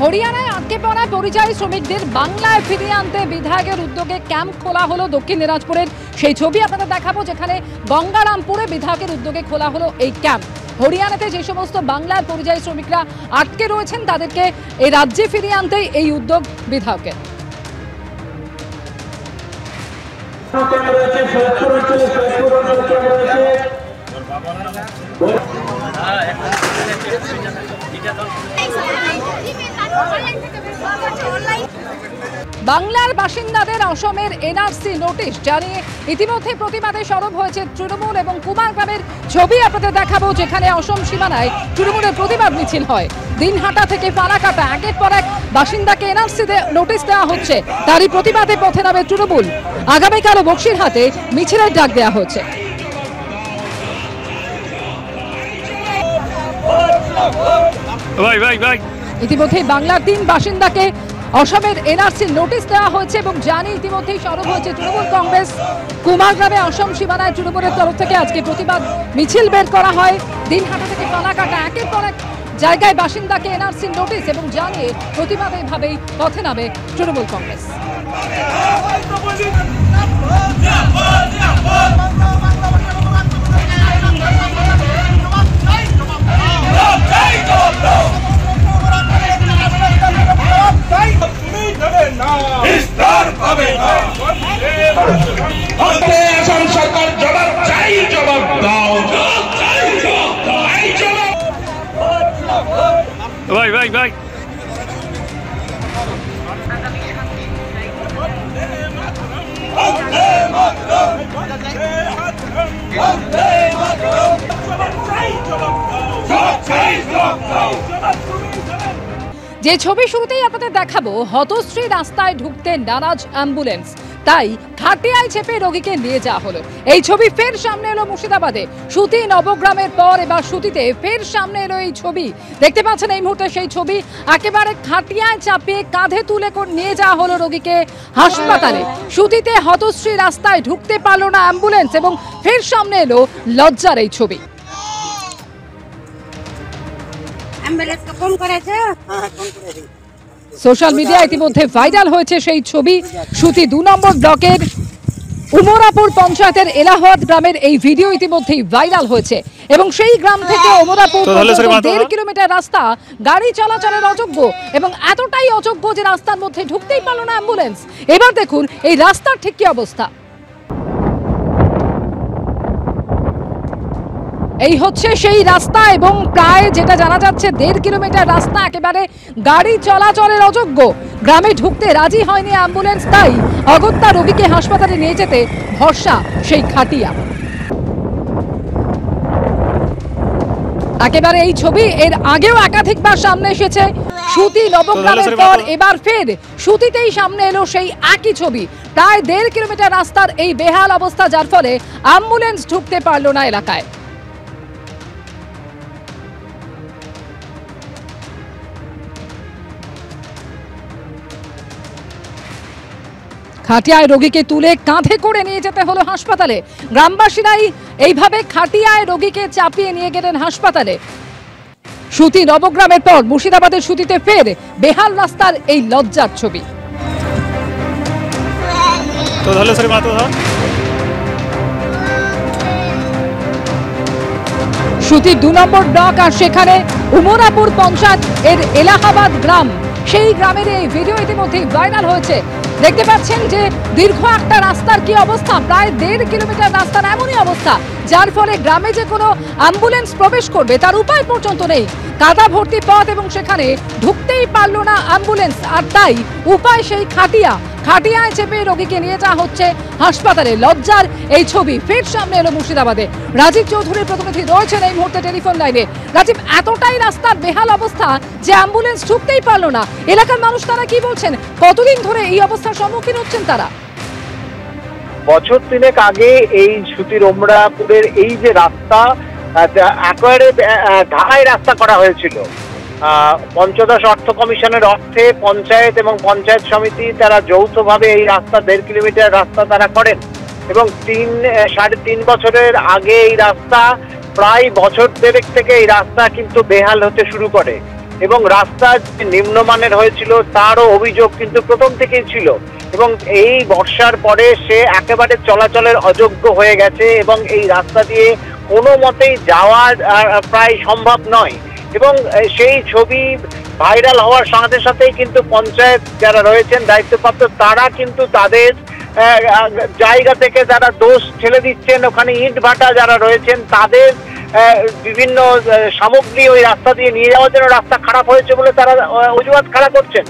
হরিয়ানায় আটকে পড়া পরিযায়ী শ্রমিকদের বাংলায় ফিরিয়ে আনতে বিধায়কের উদ্যোগে ক্যাম্প খোলা হলো দক্ষিণ দিনাজপুরের সেই ছবি আপনাদের দেখাবো, যেখানে গঙ্গারামপুরে বিধায়কের উদ্যোগে খোলা হলো এই ক্যাম্প। হরিয়ানাতে যে সমস্ত বাংলার পরিযায়ী শ্রমিকরা আটকে রয়েছেন তাদেরকে এই রাজ্যে ফিরিয়ে আনতেই এই উদ্যোগ বিধায়কের। বাংলার বাসিন্দাদের অসমের এনআরসি নোটিশ জানিয়ে ইতিমধ্যে প্রতিবাদে সরব হয়েছে তৃণমূল এবং কুমারগ্রামের ছবি আপনাদের দেখাবো, যেখানে অসম সীমানায় তৃণমূলের প্রতিবাদ মিছিল হয়। দিনহাটা থেকে ফালাকাটা একের পর এক বাসিন্দাকে এনআরসি নোটিশ দেওয়া হচ্ছে, তারই প্রতিবাদে পথে নামে তৃণমূল। আগামীকালও বক্সিরহাটে মিছিলের ডাক দেওয়া হচ্ছে। ইতিমধ্যে বাংলার 3 বাসিন্দাকে অসমের এনআরসি নোটিশ দেওয়া হয়েছে এবং জানি ইতিমধ্যেই সরব হয়েছে তৃণমূল কংগ্রেস। কুমারগ্রামে অসম সীমানায় তৃণমূলের তরফ থেকে আজকে প্রতিবাদ মিছিল বের করা হয়। দিনহাটা থেকে ফালাকাটা একের পর এক জায়গায় বাসিন্দাকে এনআরসি নোটিশ এবং জানিয়ে প্রতিবাদ এইভাবেই পথে নামে তৃণমূল কংগ্রেস। যে ছবি শুরুতেই আপনাদের দেখাবো, হতশ্রী রাস্তায় ঢুকতে নারাজ অ্যাম্বুলেন্স, তাই খাটিয়ায় চেপে রোগীকে নিয়ে যাওয়া হলো। এই ছবি ফের সামনে এলো মুর্শিদাবাদে। সুতি নবগ্রামের পর এবার সুতিতে ফের সামনে এলো এই ছবি। দেখতে পাচ্ছেন এই মুহূর্তে সেই ছবি, একেবারে খাটিয়ায় চাপিয়ে কাঁধে তুলে নিয়ে যাওয়া হলো রোগীকে হাসপাতালে। সুতিতে হতশ্রী রাস্তায় ঢুকতে পারলো না অ্যাম্বুলেন্স এবং ফের সামনে এলো লজ্জার এই ছবি। সোশ্যাল মিডিয়া ইতিমধ্যে ভাইরাল হয়েছে সেই ছবি। সুতি 2 নম্বর ব্লকের উমরাপুর পঞ্চায়েতের এলাহাবাদ গ্রামের এই ভিডিও ইতিমধ্যেই ভাইরাল হয়েছে এবং সেই গ্রাম থেকে উমরাপুর 1.5 কিলোমিটার রাস্তা গাড়ি চলাচলের অযোগ্য এবং এতটাই অযোগ্য যে রাস্তার মধ্যে ঢুকতেই পারল না অ্যাম্বুলেন্স। এবার দেখুন এই রাস্তার ঠিক কি অবস্থা। এই হচ্ছে সেই রাস্তা এবং প্রায় যেটা জানা যাচ্ছে 1.5 কিলোমিটার রাস্তা একেবারে গাড়ি চলাচলের অযোগ্য। গ্রামে ঢুকতে রাজি হয়নি অ্যাম্বুলেন্স, তাই অগত্যা রোগীকে হাসপাতালে নিয়ে যেতে ভরসা সেই খাটিয়া। একেবারে এই ছবি এর আগেও একাধিকবার সামনে এসেছে। সুতি নবগ্রামের পর এবার ফের সুতিতেই সামনে এলো সেই একই ছবি। প্রায় 1.5 কিলোমিটার রাস্তার এই বেহাল অবস্থা, যার ফলে অ্যাম্বুলেন্স ঢুকতে পারল না এলাকায়। খাটিয়ায় রোগীকে তুলে কাঁধে করে নিয়ে যেতে হলো হাসপাতালে। গ্রামবাসীরাই এইভাবে খাটিয়ায় রোগীকে চাপিয়ে নিয়ে গেলেন হাসপাতালে। সুতি নবগ্রামের পর মুর্শিদাবাদের সুতিতে ফের বেহাল রাস্তার এই লজ্জার ছবি। সুতি 2 নম্বর ব্লক আর সেখানে উমরাপুর পঞ্চায়েত এর এলাহাবাদ গ্রাম, সেই গ্রামের এই ভিডিও ইতিমধ্যে ভাইরাল হয়েছে। দেখতে পাচ্ছেন যে দীর্ঘ একটা রাস্তার কি অবস্থা, প্রায় 1.5 কিলোমিটার রাস্তার এমনই অবস্থা, যার ফলে গ্রামে যে কোনো অ্যাম্বুলেন্স প্রবেশ করবে তার উপায় পর্যন্ত নেই। কাদা ভর্তি পথ এবং সেখানে ঢুকতেই পারল না অ্যাম্বুলেন্স, আর তাই উপায় সেই খাটিয়ায় চেপে রোগীকে নিয়ে যাওয়া হচ্ছে হাসপাতালে। লজ্জার এই ছবি ফের সামনে এলো মুর্শিদাবাদে। রাজীব চৌধুরীর প্রতিনিধি রয়েছেন এই মুহূর্তে টেলিফোন লাইনে। রাজীব, এতটাই রাস্তার বেহাল অবস্থা যে অ্যাম্বুলেন্স ঢুকতেই পারল না, এলাকার মানুষ তারা কি বলছেন, কতদিন ধরে এই অবস্থার সম্মুখীন হচ্ছেন তারা? বছর 3 আগে এই সুতির উমরাপুরের এই যে রাস্তা একেবারে ঢালাই রাস্তা করা হয়েছিল। পঞ্চদশ অর্থ কমিশনের অর্থে পঞ্চায়েত এবং পঞ্চায়েত সমিতি তারা যৌথভাবে এই রাস্তা 1.5 কিলোমিটার রাস্তা তারা করেন এবং 3.5 বছরের আগে এই রাস্তা প্রায় বছর 1.5 থেকে এই রাস্তা কিন্তু বেহাল হতে শুরু করে। এবং রাস্তা যে নিম্নমানের হয়েছিল তারও অভিযোগ কিন্তু প্রথম থেকেই ছিল এবং এই বর্ষার পরে সে একেবারে চলাচলের অযোগ্য হয়ে গেছে এবং এই রাস্তা দিয়ে কোনো মতেই যাওয়া প্রায় সম্ভব নয় এবং সেই ছবি ভাইরাল হওয়ার সাথে সাথেই কিন্তু পঞ্চায়েত যারা রয়েছেন দায়িত্বপ্রাপ্ত তারা কিন্তু তাদের জায়গা থেকে যারা দোষ ঠেলে দিচ্ছেন, ওখানে ইট ভাটা যারা রয়েছেন তাদের বিভিন্ন সামগ্রী ওই রাস্তা দিয়ে নিয়ে যাওয়ার জন্য রাস্তা খারাপ হয়েছে বলে তারা অজুহাত খাড়া করছেন।